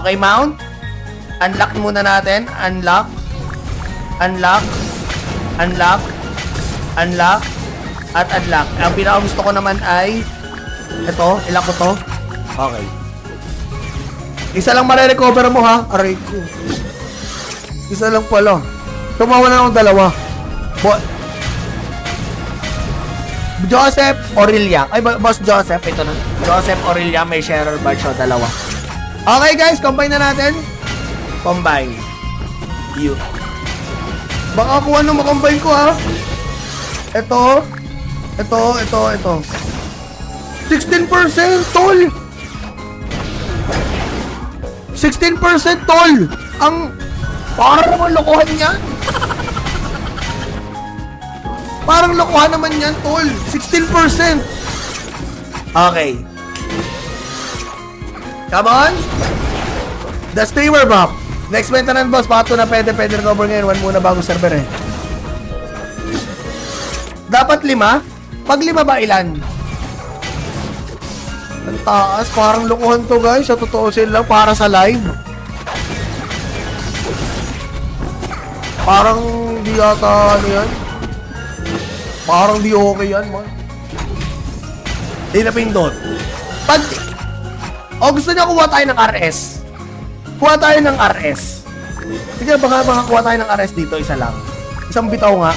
Okay, mount. Unlock muna natin. Unlock. Unlock. Unlock. Unlock. At unlock. Ang pinaka-gusto ko naman ay ito. Ilock ko to. Okay. Isa lang marirecover mo, ha? Aray ko. Isa lang pala. Tumawa na akong dalawa. Joseph Aurelia. Ay, Boss Joseph. Ito na. Joseph Aurelia. May sharer badge. So, dalawa. Okay, guys. Combine na natin. Combine. You. Baka kung ano makombine ko, ha? Ito. Ito. Ito. Ito. 16%, tol! 16%, tol! Ang... Parang naman lokohan yan. Parang lokohan naman yan, tol. 16%. Okay. Come on. The streamer map. Next maintenance, boss. Baka ito na pwede recover ngayon. One muna bago server, eh. Dapat 5? Pag 5 ba ilan? Ang taas. Parang lokohan to, guys. Sa totoo sila para sa live. Parang di yata ano yan. Parang di okay yan, man. Di na pindot. Pag... O, gusto niya kuha tayo ng RS. Kuha tayo ng RS. Sige, baka kuha tayo ng RS dito. Isa lang. Isang bitaw nga.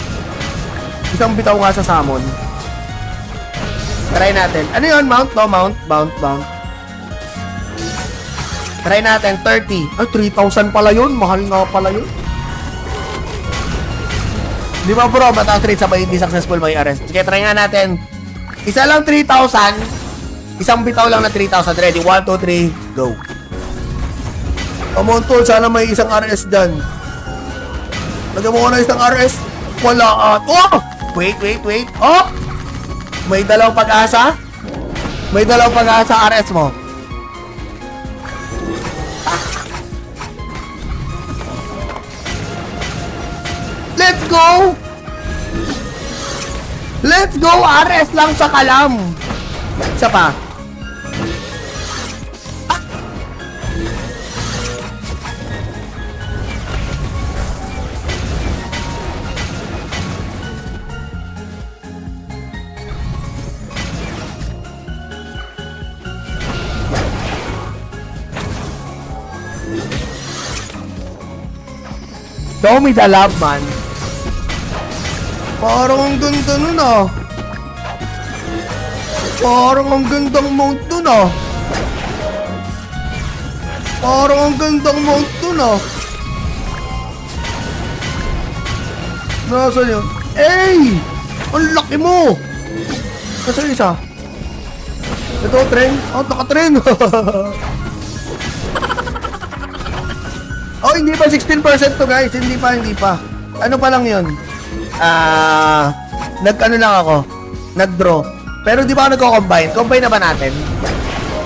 Isang bitaw nga sa salmon. Try natin. Ano yun? Mount, no? Mount. Try natin. 30. Ay, 3,000 pala yun. Mahal nga pala yun. Di ba, bro? Mataas rate sabay hindi successful may arrest. Sige, try nga natin. Isa lang 3,000. Isang bitaw lang na 3,000. Ready? 1, 2, 3. Go. Come on, tol. Sana may isang RS dyan. Lagyan mo ko na isang RS. Wala at... Oh! Wait. Oh! May dalawang pag-asa? May dalawang pag-asa RS mo. Let's go! Let's go! RS lang sa kalam. Isa pa. Show me the love, man. Parang ang ganda nun, ah. Parang ang gandang mount nun, ah. Parang ang gandang mount nun, ah. Nasaan yun? Ey! Ang laki mo! Nasaan isa? Ito, tren? Oh, naka-tren! Oh, hindi pa 16% to, guys. Hindi pa. Ano pa lang yun? Nag-ano lang ako. Nag-draw. Pero di ba ako nagko-combine? Combine na ba natin?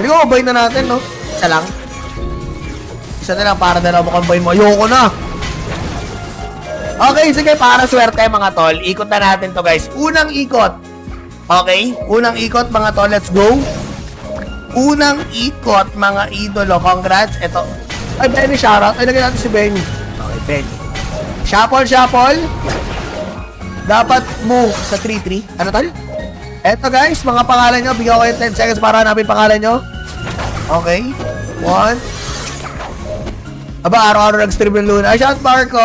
Hindi ko combine na natin, no? Isa lang. Isa na lang para dalawa mo combine mo. Ayoko na. Okay, sige. Para swerte, mga tol. Ikot na natin to, guys. Unang ikot. Okay? Unang ikot, mga tol. Let's go. Unang ikot, mga idolo. Congrats. Ito. Ay, Benny, shoutout. Ay, lagyan natin si Benny. Okay, Benny. Shuffle. Dapat move sa 3-3. Ano, tol? Eto, guys, mga pangalan nyo. Bigyan ko kayo 10 seconds para hanapin pangalan nyo. Okay. 1. Aba, araw-araw nag-stream ng Luna. Shout, Marco.